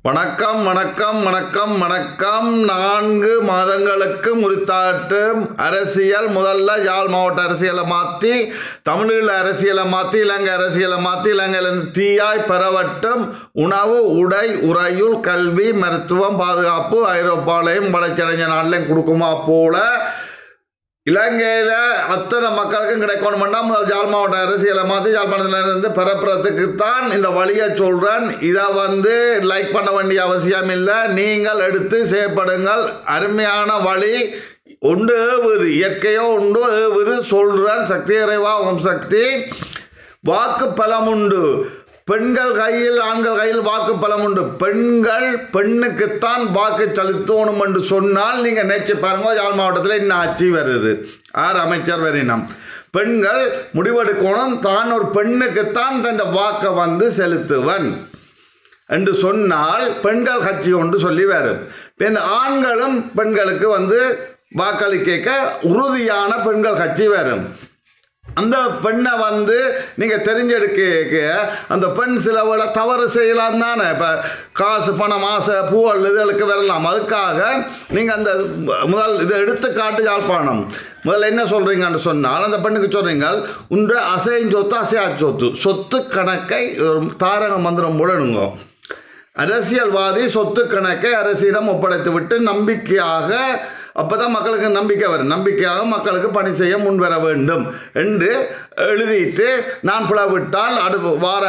வணக்கம் வணக்கம் வணக்கம் வணக்கம் 4 மாதங்களுக்கு முறித்தாட்டு அரசியல் முதல்ல யாழ் மாவட்ட அரசியலை மாற்றி தமிழீழ அரசியலை மாற்றி இலங்கை அரசியலை மாற்றி இலங்கையிலிருந்து தீயாய் பெறவட்டும் உணவு உடை உறையுள் கல்வி மருத்துவம் பாதுகாப்பு ஐரோப்பாலையும் வளர்ச்சியடைஞ்ச நாட்டிலையும் கொடுக்குமா போல இலங்கையில் அத்தனை மக்களுக்கும் கிடைக்கணும்னா முதல் யாழ் மாவட்ட அரசியலை மாற்றி யாழ்ப்பாணத்திலிருந்து பரப்புறதுக்குத்தான் இந்த வழியை சொல்கிறேன். இதை லைக் பண்ண வேண்டிய அவசியம் இல்லை, நீங்கள் எடுத்து செயற்படுங்கள். அருமையான வழி உண்டு ஏவுது, இயற்கையோ உண்டு ஏவுது சொல்கிறேன். சக்தி இறைவா ஓம் சக்தி. வாக்கு பலம் உண்டு, பெண்கள் கையில் ஆண்கள் கையில் வாக்கு பலம் உண்டு. பெண்ணுக்குத்தான் வாக்கு செலுத்தணும் என்று சொன்னால் நீங்கள் நினைச்சு பாருங்க, யாழ் மாவட்டத்தில் இன்னும் ஆட்சி வருது, அமைச்சர் வரினம். பெண்கள் முடிவெடுக்கணும், தான் ஒரு பெண்ணுக்குத்தான் தன் வாக்கை செலுத்துவன் என்று சொன்னால் பெண்கள் கட்சி ஒன்று சொல்லி வரும். இந்த ஆண்களும் பெண்களுக்கு வாக்களிக்க உறுதியான பெண்கள் கட்சி வரும். அந்த பெண்ணை நீங்கள் தெரிஞ்செடுக்க அந்த பெண் சில வேளை தவறு செய்யலாம் தானே. இப்போ காசு பணம் ஆசை பூவல் இதுகளுக்கு வரலாம். அதுக்காக நீங்கள் அந்த முதல் இதை எடுத்துக்காட்டு யாழ்ப்பாணம் முதல்ல என்ன சொல்கிறீங்கன்னு சொன்னால் அந்த பெண்ணுக்கு சொல்கிறீங்க, உண்டு அசையும் சொத்து அசையா சொத்து கணக்கை தாரக மந்திரம் போடணுங்க. அரசியல்வாதி சொத்து கணக்கை அரசிடம் ஒப்படைத்து விட்டு நம்பிக்கையாக, அப்போ தான் மக்களுக்கு நம்பிக்கை வரும், நம்பிக்கையாக மக்களுக்கு பணி செய்ய முன்வர வேண்டும் என்று எழுதிட்டு நான் பிளவிட்டால்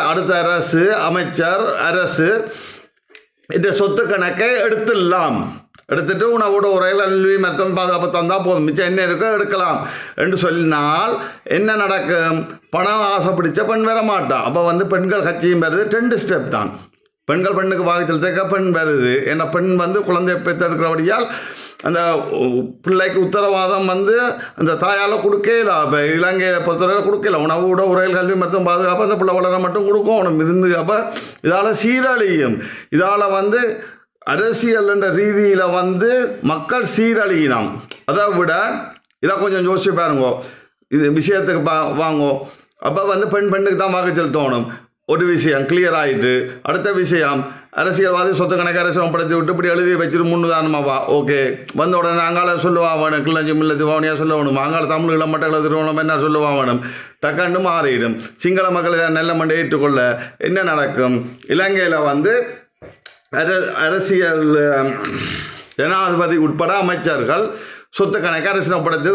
அடுத்த அரசு அமைச்சர் அரசு இந்த சொத்து கணக்கை எடுத்துட்டு உணவோட உரையில் கல்வி மருத்துவம் பாதுகாப்பு தந்தால் போதும், மிச்சம் என்ன இருக்கோ எடுக்கலாம் என்று சொல்லினால் என்ன நடக்கும்? பணம் ஆசை பிடிச்ச பெண் வர மாட்டான். அப்போ பெண்கள் கட்சியும் வருது. 2 ஸ்டெப் தான். பெண்ணுக்கு வாக்குச்சல் தேக்க பெண் வருது. ஏன்னா பெண் குழந்தை பெற்றெடுக்கிறபடியால் அந்த பிள்ளைக்கு உத்தரவாதம் அந்த தாயால் கொடுக்கல. இப்போ இலங்கையை பொறுத்தவரை கொடுக்கல. உணவோட உரையில் கல்வி மருத்துவம் பாதுகாப்பு அந்த பிள்ளை வளர மட்டும் கொடுக்கணும் இருந்து. அப்போ இதால் சீரழியும். இதால் அரசியல் என்ற ரீதியில் மக்கள் சீரழியினம். அதை விட இதை கொஞ்சம் யோசிச்சு பாருங்க, இது விஷயத்துக்கு வாங்கோ. அப்போ பெண்ணுக்கு தான் வாக்கு செலுத்தணும். ஒரு விஷயம் கிளியர் ஆகிட்டு, அடுத்த விஷயம் அரசியல்வாதி சொத்து கணக்கு அரசியல் படுத்தி விட்டு இப்படி எழுதி வச்சுட்டு முன்னுதாரணமாவா ஓகே வந்த உடனே அங்கால சொல்லுவா வேணும், கிள்ளஞ்சி மில்லத்து வாவனியாக சொல்ல வேணும், அங்கால தமிழ்களை மட்டும் எழுதுறவனும் என்ன சொல்லுவா வேணும், டக்காண்டு மாறிடும். சிங்கள மக்களை நல்ல மண்டை ஏற்றுக்கொள்ள என்ன நடக்கும்? இலங்கையில் அரசியல் ஜனாதிபதி உட்பட அமைச்சர்கள் சொத்து கணக்கு அரசியல் படுத்தி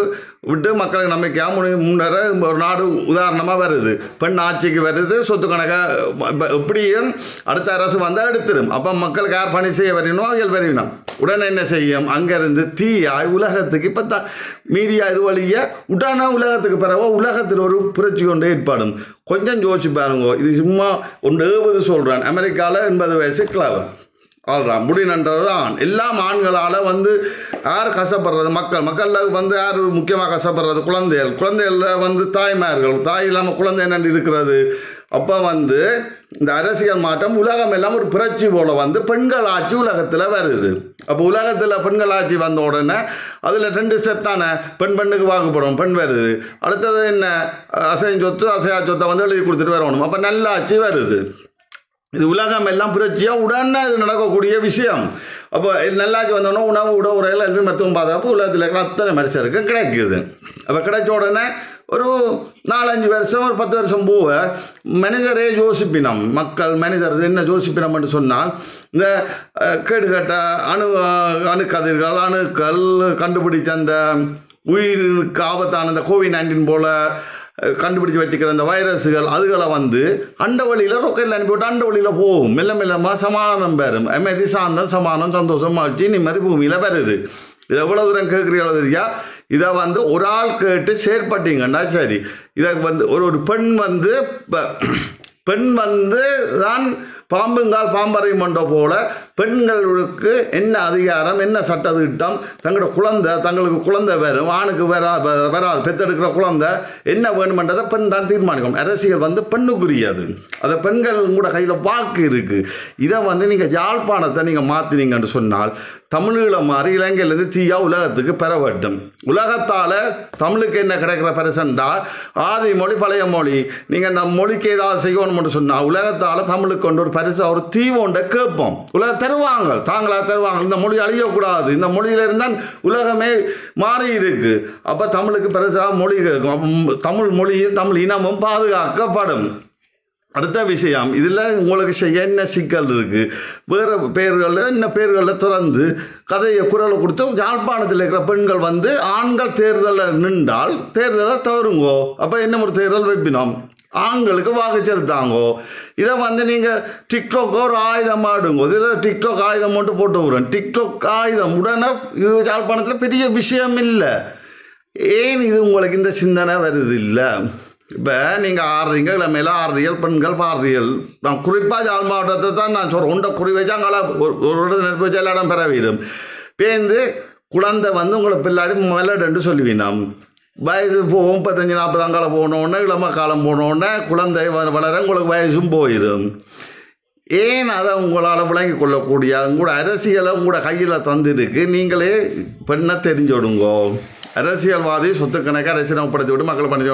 விட்டு மக்களுக்கு நம்பிக்கையாக முன்னேற ஒரு நாடு உதாரணமாக வருது. பெண் ஆட்சிக்கு வருது, சொத்து கணக்காக எப்படியும் அடுத்த அரசு எடுத்துடும். அப்போ மக்களுக்கு யார் பணி செய்ய வரணும் அவர்கள் வரணும். உடனே என்ன செய்யும்? அங்கேருந்து தீயாய் உலகத்துக்கு இப்போ தான் மீடியா இது வழிய உடனே உலகத்துக்கு பிறகு உலகத்தில் ஒரு புரட்சி கொண்டு ஏற்பாடும். கொஞ்சம் யோசிச்சு பாருங்க, இது சும்மா ஒன்று 70 சொல்கிறேன். அமெரிக்காவில் 80 வயசு கிளவர் ஆள்றான் முடினன்றது தான். எல்லாம் ஆண்களால் யார் கஷ்டப்படுறது? மக்களில் யார் முக்கியமாக கஷ்டப்படுறது? குழந்தைகளில் தாய்மார்கள். தாய் இல்லாமல் குழந்தை என்னென்று இருக்கிறது. அப்போ இந்த அரசியல் மாற்றம் உலகம் எல்லாம் ஒரு புரட்சி போல் பெண்கள் ஆட்சி உலகத்தில் வருது. அப்போ உலகத்தில் பெண்கள் ஆட்சி வந்த உடனே அதில் 2 ஸ்டெப் தானே. பெண்ணுக்கு வாக்குப்படும், பெண் வருது. அடுத்தது என்ன? அசையும் சொத்து அசையா சொத்தை எழுதி கொடுத்துட்டு வரணும். அப்போ நல்ல ஆட்சி வருது. இது உலகம் எல்லாம் புரட்சியாக உடனே இது நடக்கக்கூடிய விஷயம். அப்போ நல்லாட்சி வந்தோடனே உணவு உரையில் கல்வி மருத்துவம் பாதுகாப்பு உலகத்தில் இருக்கிற அத்தனை மனுஷருக்கு கிடைக்குது. அப்போ கிடைச்ச உடனே ஒரு 4-5 வருஷம் ஒரு 10 வருஷம் போக மனிதரே யோசிப்பினம். மனிதர் என்ன யோசிப்பினம்னு சொன்னால் இந்த கேடுகட்ட அணுக்கதிர்கள் அணுக்கள் கண்டுபிடிச்ச அந்த உயிருக்கு ஆபத்தான இந்த COVID-19 போல் கண்டுபிடிச்சி வச்சுக்கிற அந்த வைரஸுகள் அதுகளை அண்ட வழியில் ரொக்கையில் அனுப்பிவிட்டு அண்ட வழியில் போகும். மெல்லமாக சமாதானம் பெறும். அமைதி சாந்தம் சமாதானம் சந்தோஷம் மகிழ்ச்சி நிம்மதி பூமியில் வருது. இதை எவ்வளோ தூரம் கேட்குறீங்களோ தெரியா? இதை ஒரு ஆள் கேட்டு செயற்பட்டீங்கன்னா சரி. இதை ஒரு பெண் தான் பாம்புங்கால் பாம்பறையும் மண்டோ போல பெண்களுக்கு என்ன அதிகாரம், என்ன சட்ட திட்டம், தங்களுக்கு குழந்தை வரும், ஆணுக்கு வராது, பெற்றெடுக்கிற குழந்தை என்ன வேணுமென்றதை பெண் தான் தீர்மானிக்கும். அரசியல் பெண்ணுக்குரியது. அதை பெண்கள் கூட கையில் வாக்கு இருக்குது. இதை நீங்கள் யாழ்ப்பாணத்தை நீங்கள் மாற்றினீங்கன்னு சொன்னால் தமிழீழ மாதிரி இலங்கையிலேருந்து தீயா உலகத்துக்கு பெற வேண்டும். உலகத்தால் தமிழுக்கு என்ன கிடைக்கிற பரிசண்டா ஆதி மொழி பழைய மொழி. நீங்கள் இந்த மொழிக்கு ஏதாவது செய்யணும்னு சொன்னால் உலகத்தால் தமிழுக்கு கொண்டு ஒரு பரிசா ஒரு தீவோண்ட கேட்போம். உலக தருவாங்க, தாங்களா தருவாங்க. இந்த மொழி அழியக்கூடாது, இந்த மொழியில இருந்தால் உலகமே மாறி இருக்கு. அப்போ தமிழுக்கு பரிசா மொழி கேட்கும். தமிழ் மொழியும் தமிழ் இனமும் பாதுகாக்கப்படும். அடுத்த விஷயம், இதில் உங்களுக்கு செய்ய என்ன சிக்கல் இருக்குது, வேறு பேர்களில் என்ன பேர்களில் திறந்து கதையை குரலை கொடுத்து யாழ்ப்பாணத்தில் இருக்கிற பெண்கள் வந்து ஆண்கள் தேர்தலில் நின்றால் தேர்தலை தவறுங்கோ. அப்போ என்ன ஒரு தேர்தல் வைப்பினோம், ஆண்களுக்கு வாக்கு செலுத்தாங்கோ. இதை வந்து நீங்கள் டிக்டாக் ஒரு ஆயுதம் ஆடுங்கோ. இதில் டிக்டாக் ஆயுதம் மட்டும் போட்டு விடுறோம். டிக்டாக் ஆயுதம் உடனே இது யாழ்ப்பாணத்தில் பெரிய விஷயம் இல்லை. ஏன் இது உங்களுக்கு இந்த சிந்தனை வருது இல்லை? இப்போ நீங்கள் ஆடுறீங்க, இளமையில் ஆடுறீர்கள், பெண்கள் பாடுறீர்கள். நான் குறிப்பாக யாழ் மாவட்டத்தை தான் நான் சொல்கிறேன். உண்டை குறி வச்சா அங்கே ஒரு இடத்துல நெருப்பு வச்சா இடம் பெற வீடும் பேருந்து குழந்தை வந்து உங்களை பிள்ளாடி மலடுன்னு சொல்லுவீனாம். வயசு 35-40 அங்கால போனோடனே, இளம காலம் போனோடனே குழந்தை வளர உங்களுக்கு வயசும் போயிடும். ஏன் அதை உங்களால் விளங்கி கொள்ளக்கூடிய உங்களோட அரசியலை உங்களோட கையில் தந்துருக்கு. நீங்களே பெண்ணை தெரிஞ்சுடுங்கோ. அரசியல்வாதி சொத்து கணக்காக அரசியலப்படுத்தி விட்டு மக்களை பண்ணி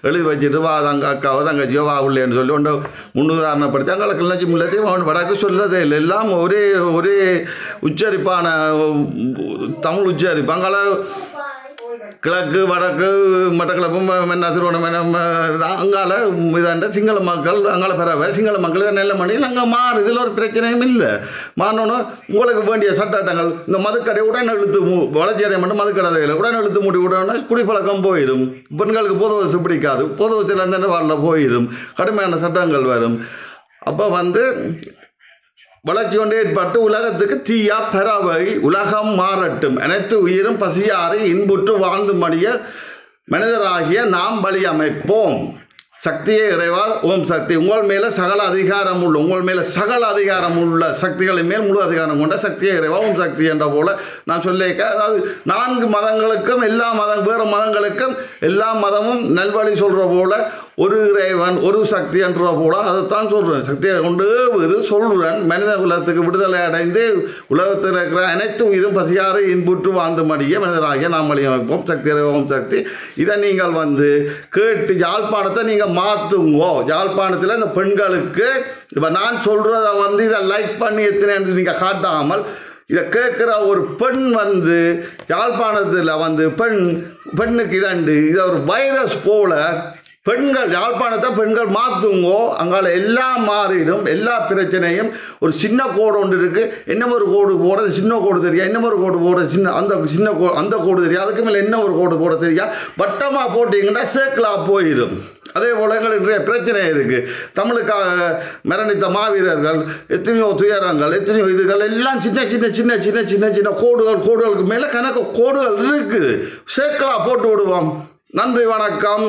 எழுதி வச்சுட்டு வா தங்க அக்காவோ தங்கச்சியோ வா உள்ளேன்னு சொல்லி ஒன்று முன்னுதாரணப்படுத்தி அங்கே கிளச்சி முள்ளத்தையும் அவன் வடக்கு சொல்லதே இல்லை. எல்லாம் ஒரே உச்சரிப்பான தமிழ் உச்சரிப்பு. அங்கால கிழக்கு வடக்கு மட்டக்களப்பு மென்னா திருவண்ணாமலை அங்கால இதாண்ட சிங்கள மக்கள் அங்கால பரவ சிங்கள மக்கள் இதை நெல்ல மணியில் அங்கே மாறு. இதில் ஒரு பிரச்சனையும் இல்லை. மாறணும்னா உங்களுக்கு வேண்டிய சட்டங்கள் இந்த மதுக்கடை உடனே இழுத்து வளர்ச்சி அடைய மட்டும் மதுக்கடை இல்லை உடனே இழுத்து மூடி விடணும்னா குடிப்பழக்கம் போயிடும். பெண்களுக்கு பொது வசதி பிடிக்காது, பொது வசதியில் வாரில் போயிடும், கடுமையான சட்டங்கள் வரும். அப்போ வந்து வளர்ச்சி கொண்டே ஏற்பட்டு உலகத்துக்கு தீயா பரவை உலகம் மாறட்டும், அனைத்து உயிரும் பசியாறு இன்புற்று வாழ்ந்து மடிய மனிதராகிய நாம் வழி அமைப்போம். சக்தியே இறைவா ஓம் சக்தி. உங்கள் மேலே சகல அதிகாரம் உள்ள சக்திகளின் மேல் முழு அதிகாரம் கொண்ட சக்தியே இறைவா ஓம் சக்தி என்ற போல நான் சொல்லியிருக்க. அதாவது 4 மதங்களுக்கும் வேறு மதங்களுக்கும் எல்லா மதமும் நல்வழி சொல்கிற போல ஒரு இறைவன் ஒரு சக்தி என்ற போல அதைத்தான் சொல்கிறேன். சக்தியை கொண்டு இது சொல்கிறேன். மனித குலத்துக்கு விடுதலை அடைந்து உலகத்தில் இருக்கிற அனைத்து உயிரும் பசியாறு இன்புற்று வாழ்ந்து மடிய மனிதராகிய நாம் வழி அமைப்போம். சக்தி இறைவோம் சக்தி. இதை நீங்கள் வந்து கேட்டு யாழ்ப்பாணத்தை நீங்கள் மாற்றுங்கோ. யாழ்ப்பாணத்தில் இந்த பெண்களுக்கு இப்போ நான் சொல்கிறத வந்து இதை லைக் பண்ணி எத்தனை நீங்கள் காட்டாமல் இதை கேட்குற ஒரு பெண் வந்து யாழ்ப்பாணத்தில் வந்து பெண்ணுக்கு இதை ஒரு வைரஸ் போல பெண்கள் யாழ்ப்பாணத்தை பெண்கள் மாற்றுங்கோ. அங்கால எல்லாம் மாறிடும். எல்லா பிரச்சனையும் ஒரு சின்ன கோடு ஒன்று இருக்குது. என்ன ஒரு கோடு போட சின்ன கோடு தெரியா, என்ன ஒரு கோடு போட அந்த கோடு தெரியா, அதுக்கு மேலே என்ன ஒரு கோடு போட தெரியா. வட்டமாக போட்டிங்கன்னா சேக்கலாக போயிடும். அதே போல் எங்களுக்கு பிரச்சனை இருக்குது. தமிழுக்காக மரணித்த மாவீரர்கள் எத்தனையோ துயரங்கள் எத்தனையோ இதுகள் எல்லாம் சின்ன சின்ன சின்ன சின்ன சின்ன சின்ன கோடுகளுக்கு மேலே கணக்கு கோடுகள் இருக்குது. சேக்கலாக போட்டு விடுவோம். நன்றி, வணக்கம்.